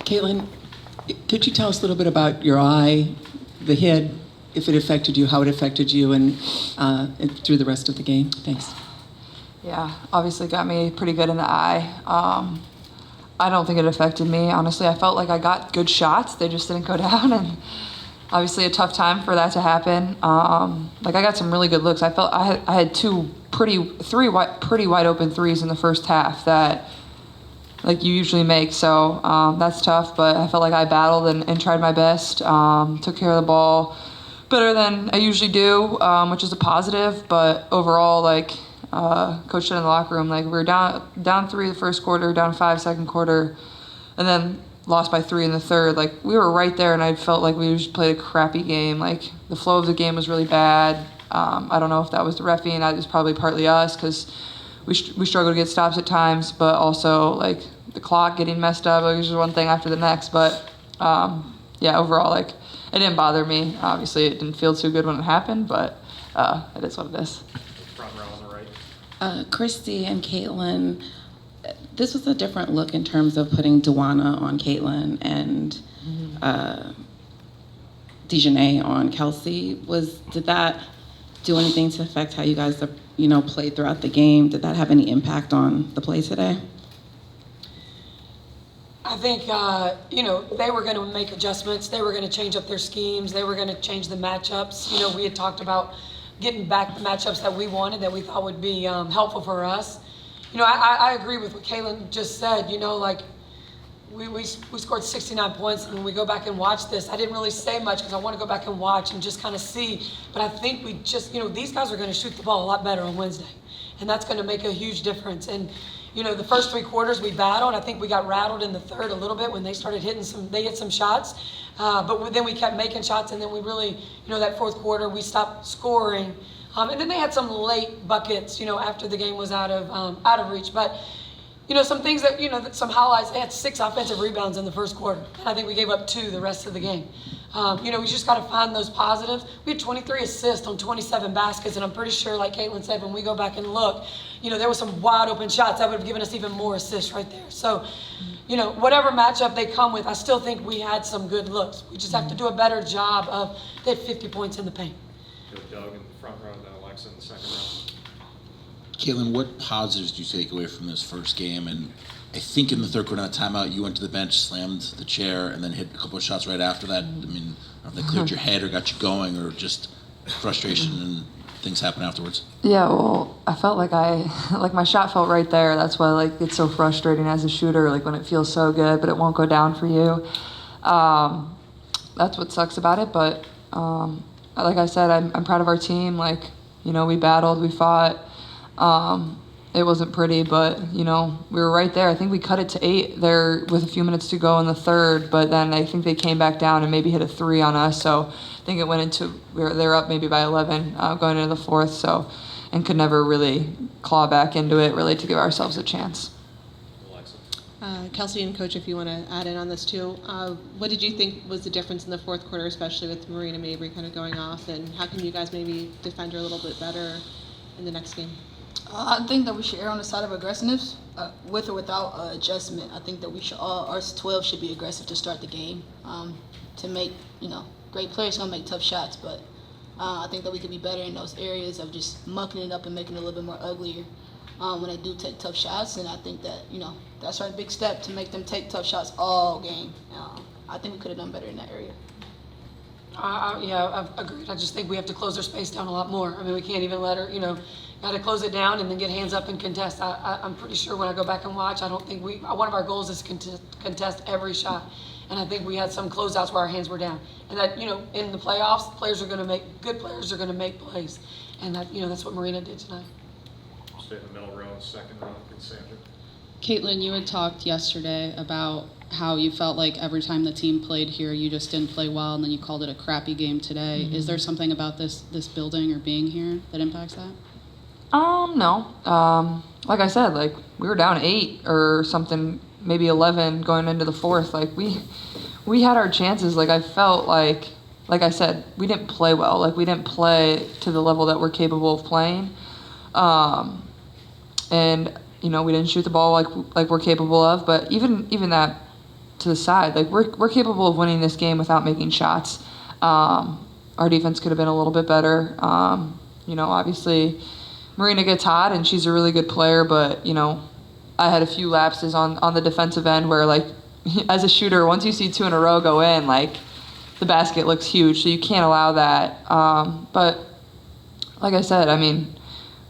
Caitlin, could you tell us a little bit about your eye, the hit, if it affected you, how it affected you, and through the rest of the game? Thanks. Yeah, obviously got me pretty good in the eye. I don't think it affected me. Honestly, I felt like I got good shots. They just didn't go down, and obviously a tough time for that to happen. I got some really good looks. I felt I had three pretty wide open threes in the first half that you usually make. So that's tough, but I felt like I battled and tried my best. Took care of the ball better than I usually do, which is a positive. But overall, Coach said in the locker room, we were down 3 the first quarter, down 5 second quarter, and then lost by 3 in the third. We were right there, and I felt like we just played a crappy game. The flow of the game was really bad. I don't know if that was the reffing. It was probably partly us because we struggled to get stops at times, but also the clock getting messed up. It was just one thing after the next. But overall, it didn't bother me. Obviously, it didn't feel too good when it happened, but it is what it is. Front row on the right. Christie and Caitlin, this was a different look in terms of putting Duana on Caitlin and Dejanay on Kelsey. Did that do anything to affect how you guys played throughout the game? Did that have any impact on the play today? I think, they were going to make adjustments. They were going to change up their schemes. They were going to change the matchups. We had talked about getting back the matchups that we wanted, that we thought would be helpful for us. I agree with what Caitlin just said. We scored 69 points, and when we go back and watch this, I didn't really say much because I want to go back and watch and just kind of see. But I think we just, these guys are going to shoot the ball a lot better on Wednesday, and that's going to make a huge difference. And the first 3 quarters we battled. I think we got rattled in the third a little bit when they started they hit some shots. But then we kept making shots, and then we really, that fourth quarter, we stopped scoring. And then they had some late buckets, after the game was out of reach. But, some things that, some highlights, they had 6 offensive rebounds in the first quarter. And I think we gave up 2 the rest of the game. We just got to find those positives. We had 23 assists on 27 baskets, and I'm pretty sure, like Caitlin said, when we go back and look, there were some wide open shots that would have given us even more assists right there. So, whatever matchup they come with, I still think we had some good looks. We just have to do a better job of, they had 50 points in the paint. Doug in the front row, then Alexa in the second row. Caitlin, what positives do you take away from this first game? And I think in the third quarter, timeout, you went to the bench, slammed the chair, and then hit a couple of shots right after that. I mean, I don't know if they cleared your head or got you going, or just frustration and things happen afterwards. Yeah, well, I felt like my shot felt right there. That's why it's so frustrating as a shooter, when it feels so good, but it won't go down for you. That's what sucks about it. But like I said, I'm proud of our team. We battled, we fought. It wasn't pretty, but, we were right there. I think we cut it to 8 there with a few minutes to go in the third, but then I think they came back down and maybe hit a 3 on us. So I think it went into, they were up maybe by 11 going into the fourth, and could never really claw back into it really to give ourselves a chance. Kelsey and Coach, if you want to add in on this too, what did you think was the difference in the fourth quarter, especially with Marina Mabry kind of going off, and how can you guys maybe defend her a little bit better in the next game? I think that we should err on the side of aggressiveness, with or without adjustment. I think that we should our 12 should be aggressive to start the game, to make, great players gonna make tough shots, but I think that we could be better in those areas of just mucking it up and making it a little bit more uglier when they do take tough shots. And I think that, that's our big step, to make them take tough shots all game. I think we could have done better in that area. I've agreed. I just think we have to close their space down a lot more. I mean, we can't even let her, got to close it down and then get hands up and contest. I'm pretty sure when I go back and watch, I don't think one of our goals is to contest every shot. And I think we had some closeouts where our hands were down. And that, in the playoffs, good players are going to make plays. And that, that's what Marina did tonight. Stay in the middle row, second row, Sandra. Caitlin, you had talked yesterday about how you felt like every time the team played here, you just didn't play well, and then you called it a crappy game today. Mm-hmm. Is there something about this building or being here that impacts that? No. Like I said, we were down 8 or something, maybe 11 going into the fourth. We had our chances. I felt like I said, we didn't play well. We didn't play to the level that we're capable of playing. And we didn't shoot the ball like we're capable of. But even that to the side. Like we're capable of winning this game without making shots. Our defense could have been a little bit better. Obviously Marina gets hot and she's a really good player, but I had a few lapses on the defensive end where, like, as a shooter, once you see 2 in a row go in, like, the basket looks huge, so you can't allow that. But like I said, I mean,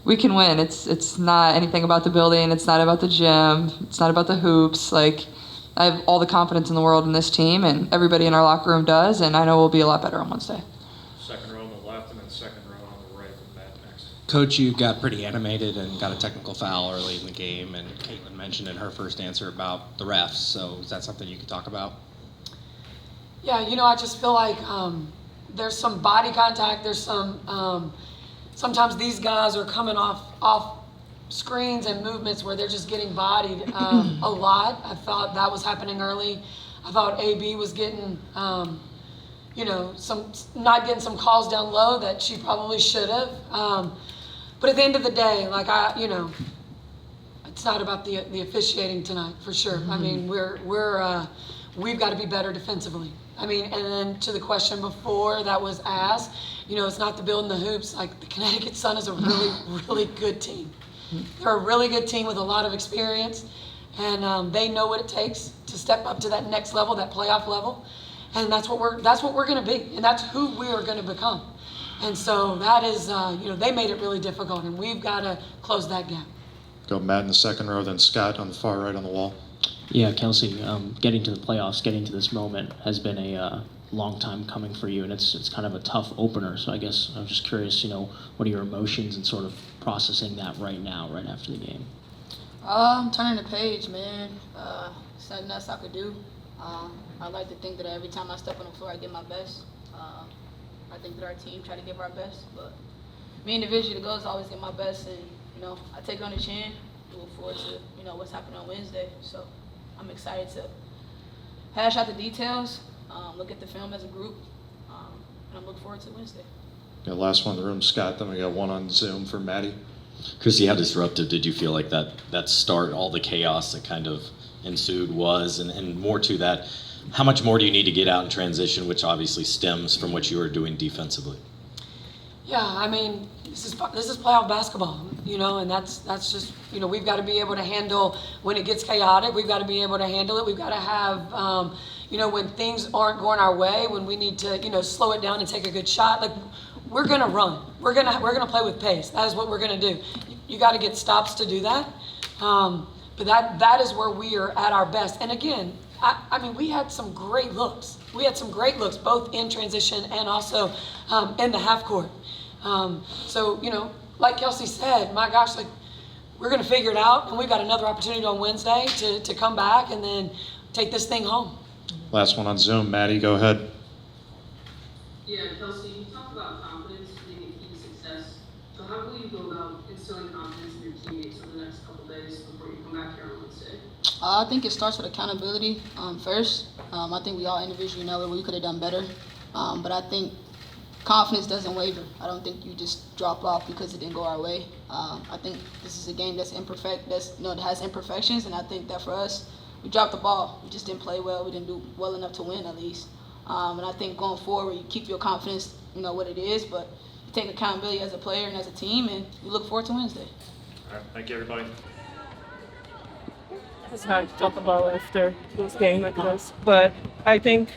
we can win. It's not anything about the building. It's not about the gym. It's not about the hoops. Like, I have all the confidence in the world in this team, and everybody in our locker room does, and I know we'll be a lot better on Wednesday. Second row on the left and then second row on the right with Matt next. Coach, you got pretty animated and got a technical foul early in the game, and Caitlin mentioned in her first answer about the refs. So is that something you could talk about? Yeah, I just feel like there's some body contact. There's some sometimes these guys are coming off screens and movements where they're just getting bodied a lot. I thought that was happening early. I thought AB was getting not getting some calls down low that she probably should have. But at the end of the day, like it's not about the officiating tonight for sure. I mean, we've got to be better defensively. I mean, and then to the question before that was asked, it's not the building the hoops. Like, the Connecticut Sun is a really, really good team. They're a really good team with a lot of experience, and they know what it takes to step up to that next level, that playoff level, and that's what we're going to be, and that's who we are going to become. And so that is, they made it really difficult, and we've got to close that gap. Go Matt in the second row, then Scott on the far right on the wall. Yeah, Kelsey, getting to the playoffs, getting to this moment has been a long time coming for you, and it's kind of a tough opener. So I guess I'm just curious, what are your emotions and sort of processing that right now, right after the game? I'm turning the page, man. It's nothing else I could do. I like to think that every time I step on the floor, I give my best. I think that our team try to give our best, but me individually, the goal is always get my best, and I take it on the chin. Look forward to what's happening on Wednesday. So I'm excited to hash out the details, look at the film as a group, and I'm looking forward to Wednesday. Yeah, last one in the room, Scott. Then we got one on Zoom for Maddie. Christie, how disruptive did you feel like that start, all the chaos that kind of ensued was, and more to that, how much more do you need to get out in transition, which obviously stems from what you were doing defensively? Yeah, I mean, this is playoff basketball, and that's just, we've got to be able to handle when it gets chaotic. We've got to be able to handle it. We've got to have, when things aren't going our way, when we need to, slow it down and take a good shot. Like, we're gonna run. We're gonna play with pace. That is what we're gonna do. You got to get stops to do that. But that is where we are at our best. And again, I mean, we had some great looks. We had some great looks, both in transition and also in the half court. So, like Kelsey said, my gosh, like, we're going to figure it out, and we've got another opportunity on Wednesday to come back and then take this thing home. Last one on Zoom, Maddie, go ahead. Yeah, Kelsey, you talked about confidence being a key to success. So how will you go about instilling confidence in your teammates over the next couple days before you come back here on Wednesday? I think it starts with accountability first. I think we all individually know that we could have done better, but I think confidence doesn't waver. I don't think you just drop off because it didn't go our way. I think this is a game that's imperfect, that has imperfections, and I think that for us, we dropped the ball. We just didn't play well. We didn't do well enough to win, at least. And I think going forward, you keep your confidence, what it is, but you take accountability as a player and as a team, and we look forward to Wednesday. All right, thank you, everybody. It's hard to talk about after this game like this, but I think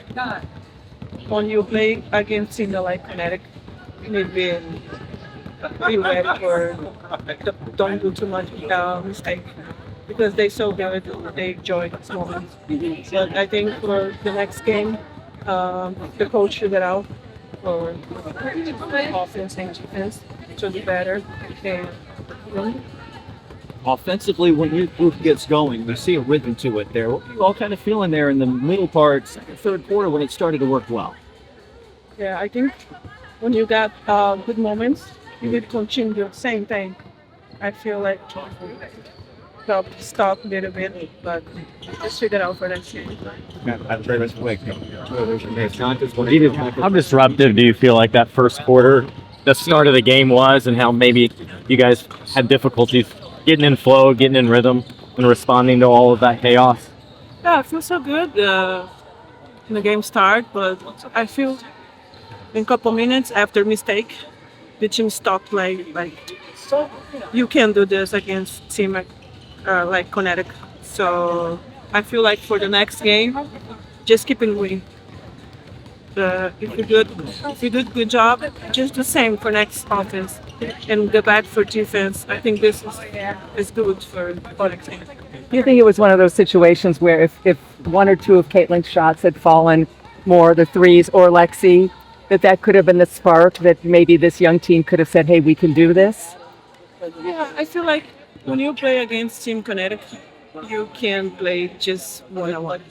when you play against teams like Connecticut, you need to be ready for don't do too much mistake because they're so good. They enjoy this moment. But I think for the next game, the coach should get out for offense and defense to do better. And offensively, when your group gets going, you see a rhythm to it there. What were you all kind of feeling there in the middle part, second, third quarter when it started to work well? Yeah, I think when you got good moments, you need to continue the same thing. I feel like stop a little bit, but just figure it out for next year. How disruptive do you feel like that first quarter, the start of the game was, and how maybe you guys had difficulties getting in flow, getting in rhythm, and responding to all of that chaos? Yeah, I feel so good. The game start, but I feel in a couple minutes after mistake, the team stopped playing. Like you can't do this against team like Connecticut. So I feel like for the next game, just keep it winning. If you do a good job, just the same for next offense and go back for defense. I think this is good for the team. Do you think it was one of those situations where if one or two of Caitlin's shots had fallen more, the threes or Lexi, that could have been the spark that maybe this young team could have said, hey, we can do this? Yeah, I feel like when you play against Team Connecticut, you can play just one-on-one.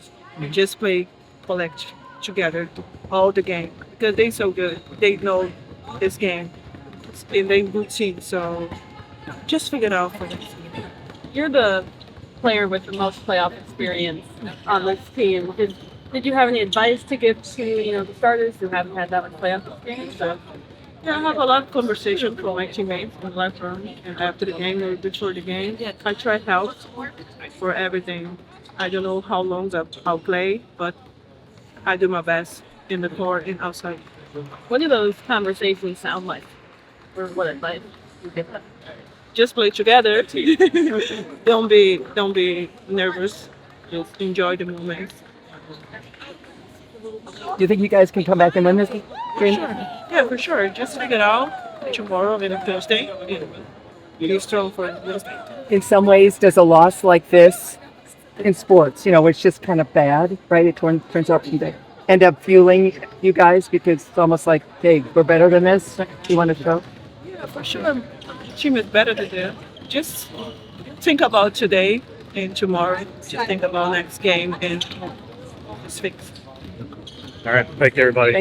You just play collect together all the game because they're so good. They know this game. And they're a good team, so just figure it out for them. You're the player with the most playoff experience on this team. Did you have any advice to give to the starters who haven't had that much playoff experience? Or? Yeah, I have a lot of conversation with my teammates in the locker room and after the game or before the game. I try help for everything. I don't know how long I'll play, but I do my best in the court and outside. What do those conversations sound like? Or what advice you give them? Just play together. Don't be nervous. Just enjoy the moment. Do you think you guys can come back and win this game? Yeah, for sure. Just figure it out tomorrow and Thursday. And be strong for Wednesday. In some ways, does a loss like this in sports, it's just kind of bad, right? It turns out to end up fueling you guys because it's almost like, hey, we're better than this. You want to show? Yeah, for sure. The team is better than that. Just think about today and tomorrow. Just think about next game and it's fixed. All right. Thank you, everybody.